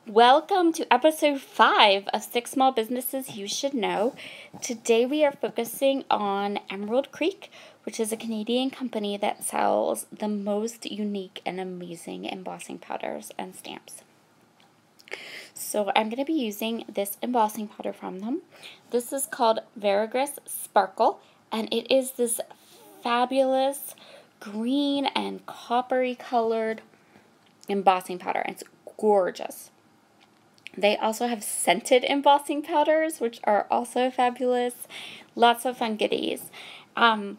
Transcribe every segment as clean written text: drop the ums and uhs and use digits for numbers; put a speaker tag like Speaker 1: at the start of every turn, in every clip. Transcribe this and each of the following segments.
Speaker 1: Welcome to episode 5 of 6 Small Businesses You Should Know. Today we are focusing on Emerald Creek, which is a Canadian company that sells the most unique and amazing embossing powders and stamps. So I'm going to be using this embossing powder from them. This is called Verigris Sparkle, and it is this fabulous green and coppery colored embossing powder. It's gorgeous. They also have scented embossing powders, which are also fabulous. Lots of fun goodies. I'm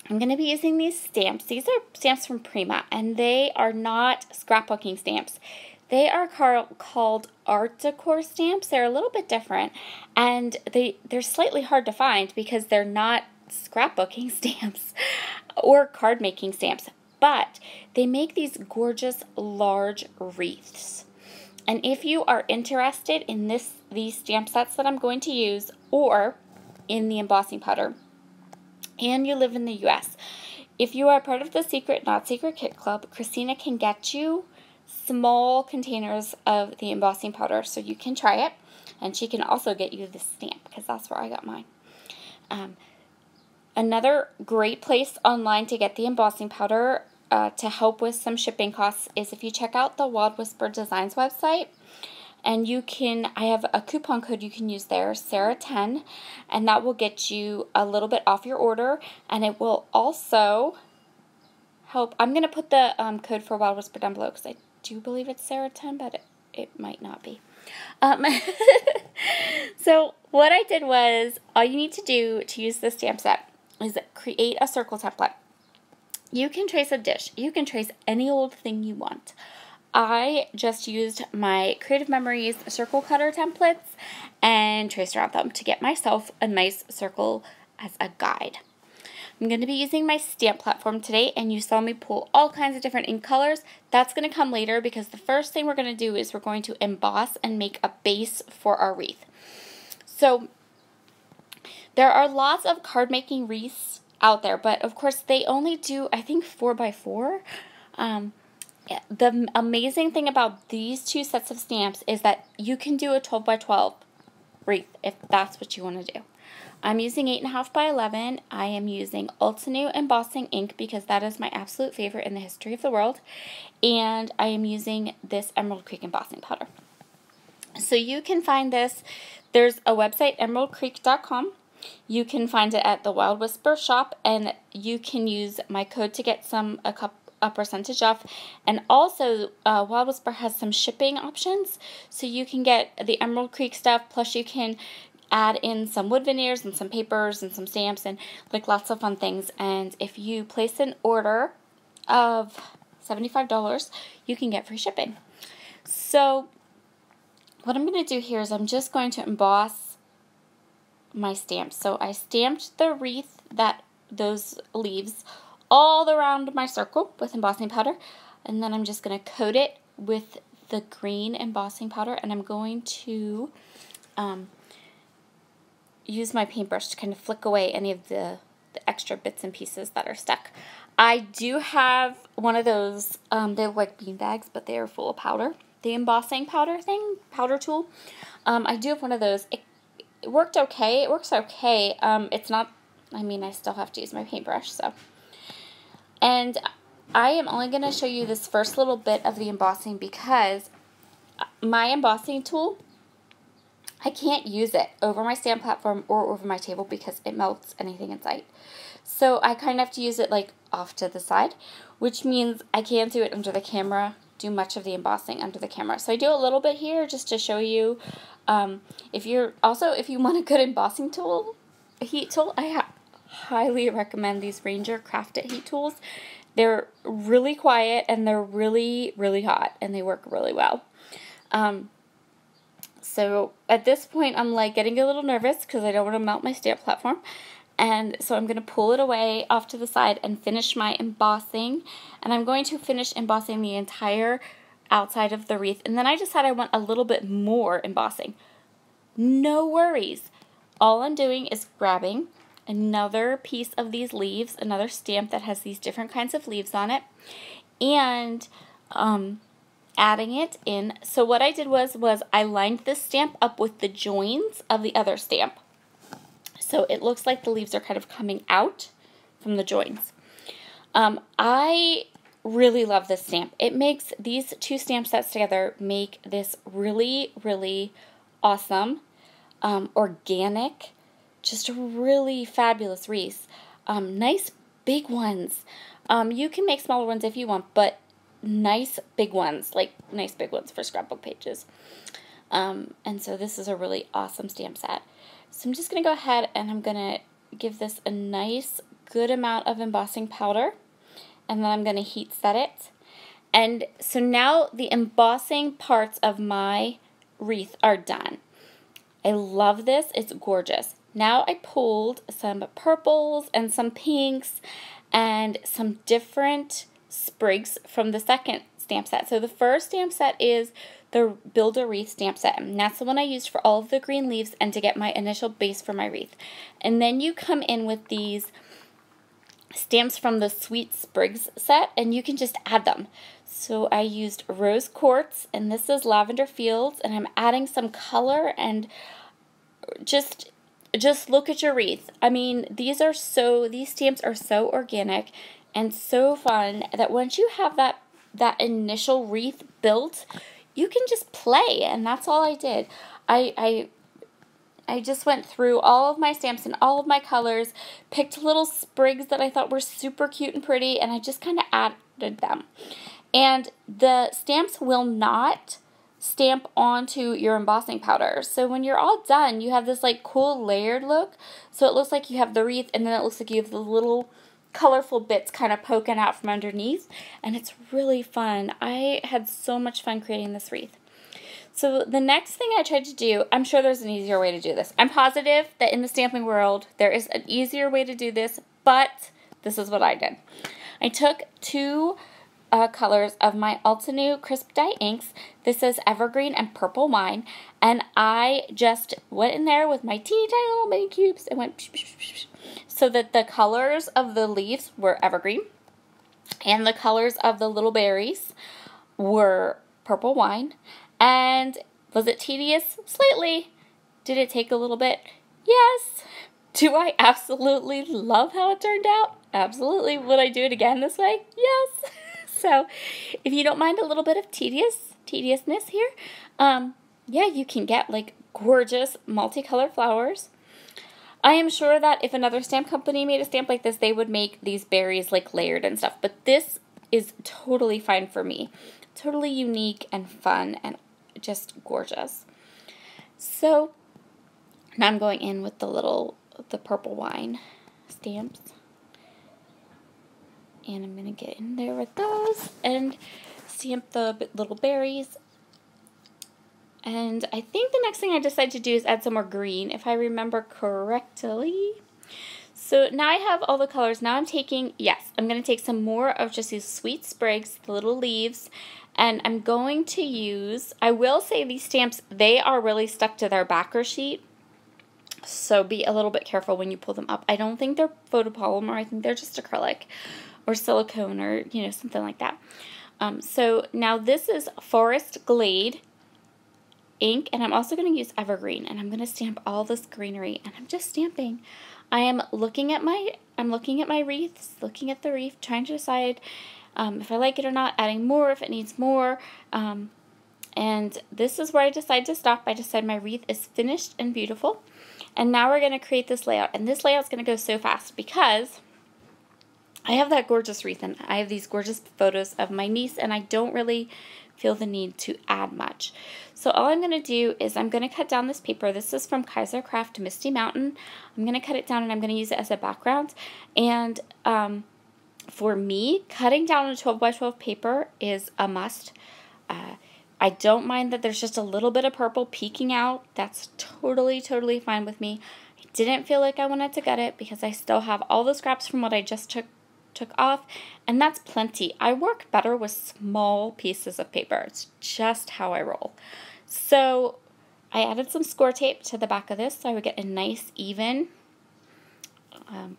Speaker 1: going to be using these stamps. These are stamps from Prima, and they are not scrapbooking stamps. They are called art decor stamps. They're a little bit different, and they're slightly hard to find because they're not scrapbooking stamps or card making stamps, but they make these gorgeous large wreaths. And if you are interested in these stamp sets that I'm going to use, or in the embossing powder, and you live in the U.S., if you are part of the Secret Not Secret Kit Club, Christina can get you small containers of the embossing powder so you can try it, and she can also get you the stamp because that's where I got mine. Another great place online to get the embossing powder to help with some shipping costs is if you check out the Wild Whisper Designs website, and I have a coupon code you can use there, Sara10, and that will get you a little bit off your order, and it will also help. I'm going to put the code for Wild Whisper down below because I do believe it's Sara10, but it might not be. So what I did was, all you need to do to use this stamp set is create a circle template. You can trace a dish. You can trace any old thing you want. I just used my Creative Memories circle cutter templates and traced around them to get myself a nice circle as a guide. I'm going to be using my stamp platform today, and you saw me pull all kinds of different ink colors. That's going to come later because the first thing we're going to do is we're going to emboss and make a base for our wreath. So there are lots of card making wreaths out there, but of course they only do, I think, 4x4. The amazing thing about these two sets of stamps is that you can do a 12x12 wreath if that's what you want to do. I'm using 8.5x11. I am using Ultinew embossing ink because that is my absolute favorite in the history of the world, and I am using this Emerald Creek embossing powder. So you can find this. There's a website, emeraldcreek.com. You can find it at the Wild Whisper shop, and you can use my code to get a percentage off. And also, Wild Whisper has some shipping options, so you can get the Emerald Creek stuff, plus you can add in some wood veneers and some papers and some stamps and like lots of fun things. And if you place an order of $75, you can get free shipping. So what I'm going to do here is I'm just going to emboss my stamps. So I stamped the wreath, those leaves, all around my circle with embossing powder, and then I'm just going to coat it with the green embossing powder, and I'm going to use my paintbrush to kind of flick away any of the extra bits and pieces that are stuck. I do have one of those, they look like bean bags, but they are full of powder. The embossing powder tool. I do have one of those. It worked okay. It works okay. It's not, I still have to use my paintbrush, so. And I am only going to show you this first little bit of the embossing because my embossing tool, I can't use it over my stamp platform or over my table because it melts anything in sight. So I kind of have to use it like off to the side, which means I can't do it under the camera, do much of the embossing under the camera. So I do a little bit here just to show you. If you want a good embossing tool, heat tool, I highly recommend these Ranger Crafted heat tools. They're really quiet and they're really, really hot and they work really well. So at this point I'm like getting a little nervous because I don't want to melt my stamp platform. And so I'm going to pull it away off to the side and finish my embossing. And I'm going to finish embossing the entire outside of the wreath. And then I decide I want a little bit more embossing. No worries. All I'm doing is grabbing another piece of these leaves, another stamp that has these different kinds of leaves on it, and adding it in. So what I did was I lined this stamp up with the joins of the other stamp. So it looks like the leaves are kind of coming out from the joins. I really love this stamp. It makes these two stamp sets together make this really, really awesome, organic, just a really fabulous wreath. Nice big ones. You can make smaller ones if you want, but nice big ones, like nice big ones for scrapbook pages. And so this is a really awesome stamp set. So I'm just going to go ahead and I'm going to give this a nice, good amount of embossing powder. And then I'm going to heat set it. And so now the embossing parts of my wreath are done. I love this. It's gorgeous. Now I pulled some purples and some pinks and some different sprigs from the second stamp set. So the first stamp set is the Build a Wreath stamp set, and that's the one I used for all of the green leaves and to get my initial base for my wreath. And then you come in with these stamps from the Sweet Sprigs set, and you can just add them. So I used Rose Quartz, and this is Lavender Fields, and I'm adding some color, and just look at your wreath. I mean, these stamps are so organic and so fun that once you have that initial wreath built, you can just play, and that's all I did. I just went through all of my stamps and all of my colors, picked little sprigs that I thought were super cute and pretty, and I just kind of added them. And the stamps will not stamp onto your embossing powder. So when you're all done, you have this like cool layered look. So it looks like you have the wreath, and then it looks like you have the little colorful bits kind of poking out from underneath, and it's really fun. I had so much fun creating this wreath. So the next thing I tried to do, I'm sure there's an easier way to do this. I'm positive that in the stamping world there is an easier way to do this, but this is what I did. I took two colors of my Altenew Crisp Dye inks. This is Evergreen and Purple Wine, and I just went in there with my teeny tiny little mini cubes and went so that the colors of the leaves were evergreen and the colors of the little berries were Purple Wine. And was it tedious? Slightly. Did it take a little bit? Yes. Do I absolutely love how it turned out? Absolutely. Would I do it again this way? Yes. So if you don't mind a little bit of tediousness here, yeah, you can get like gorgeous multicolored flowers. I am sure that if another stamp company made a stamp like this, they would make these berries like layered and stuff. But this is totally fine for me. Totally unique and fun and just gorgeous. So now I'm going in with the Purple Wine stamps. And I'm going to get in there with those and stamp the little berries. And I think the next thing I decided to do is add some more green, if I remember correctly. So now I have all the colors. Now I'm going to take some more of just these sweet sprigs, the little leaves, and I'm going to use, I will say these stamps, they are really stuck to their backer sheet. So be a little bit careful when you pull them up. I don't think they're photopolymer. I think they're just acrylic or silicone or, something like that. So now this is Forest Glade ink, and I'm also going to use Evergreen, and I'm going to stamp all this greenery, and I'm just stamping. I'm looking at my wreaths, looking at the wreath, trying to decide if I like it or not, adding more if it needs more, and this is where I decide to stop. I decide my wreath is finished and beautiful, and now we're going to create this layout, and this layout's going to go so fast because I have that gorgeous wreath, and I have these gorgeous photos of my niece, and I don't really feel the need to add much. So all I'm going to do is I'm going to cut down this paper. This is from Kaiser Craft Misty Mountain. I'm going to cut it down, and I'm going to use it as a background. And for me, cutting down a 12 by 12 paper is a must. I don't mind that there's just a little bit of purple peeking out. That's totally fine with me. I didn't feel like I wanted to gut it because I still have all the scraps from what I just took off, and that's plenty. I work better with small pieces of paper. It's just how I roll. So I added some score tape to the back of this so I would get a nice even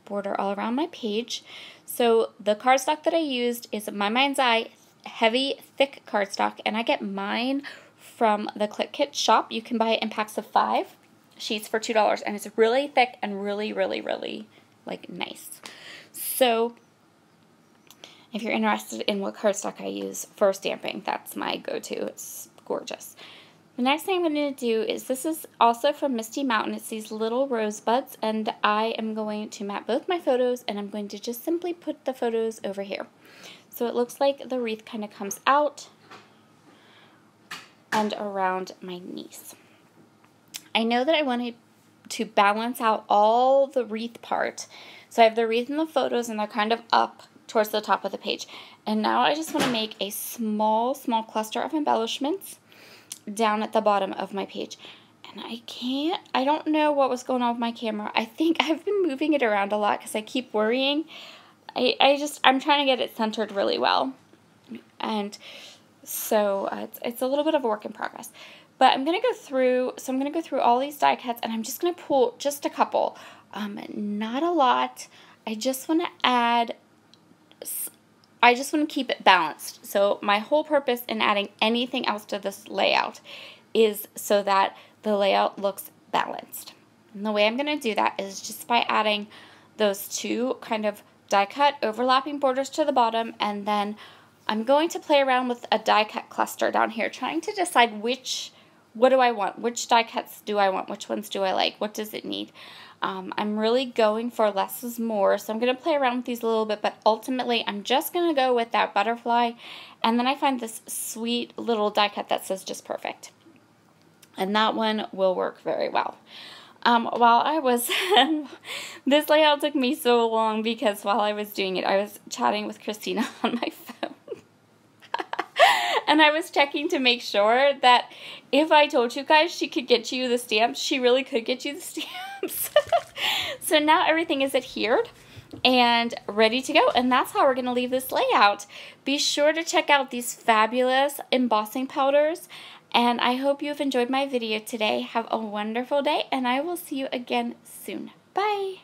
Speaker 1: border all around my page. So the cardstock that I used is My Mind's Eye heavy, thick cardstock, and I get mine from the Click Kit shop. You can buy it in packs of 5 sheets for $2, and it's really thick and really, really, really, like, nice. So if you're interested in what cardstock I use for stamping, that's my go-to. It's gorgeous. The next thing I'm going to do is, this is also from Misty Mountain. It's these little rosebuds, and I am going to map both my photos, and I'm going to just simply put the photos over here. So it looks like the wreath kind of comes out and around my niece. I know that I wanted to balance out all the wreath part. So I have the wreath in the photos, and they're kind of up towards the top of the page. And now I just want to make a small cluster of embellishments down at the bottom of my page. And I don't know what was going on with my camera. I think I've been moving it around a lot because I keep worrying. I'm trying to get it centered really well. And so it's a little bit of a work in progress. But I'm going to go through all these die cuts, and I'm just going to pull just a couple. Not a lot. I just want to keep it balanced. So my whole purpose in adding anything else to this layout is so that the layout looks balanced. And the way I'm going to do that is just by adding those 2 kind of die cut overlapping borders to the bottom, and then I'm going to play around with a die cut cluster down here, trying to decide what do I want, which die cuts do I want, which ones do I like, what does it need. I'm really going for less is more, so I'm going to play around with these a little bit, but ultimately I'm just going to go with that butterfly, and then I find this sweet little die cut that says just perfect. And that one will work very well. While I was, this layout took me so long because while I was doing it, I was chatting with Christina on my phone. And I was checking to make sure that if I told you guys she could get you the stamps, she really could get you the stamps. So now everything is adhered and ready to go, and that's how we're going to leave this layout. Be sure to check out these fabulous embossing powders, and I hope you've enjoyed my video today. Have a wonderful day, and I will see you again soon. Bye!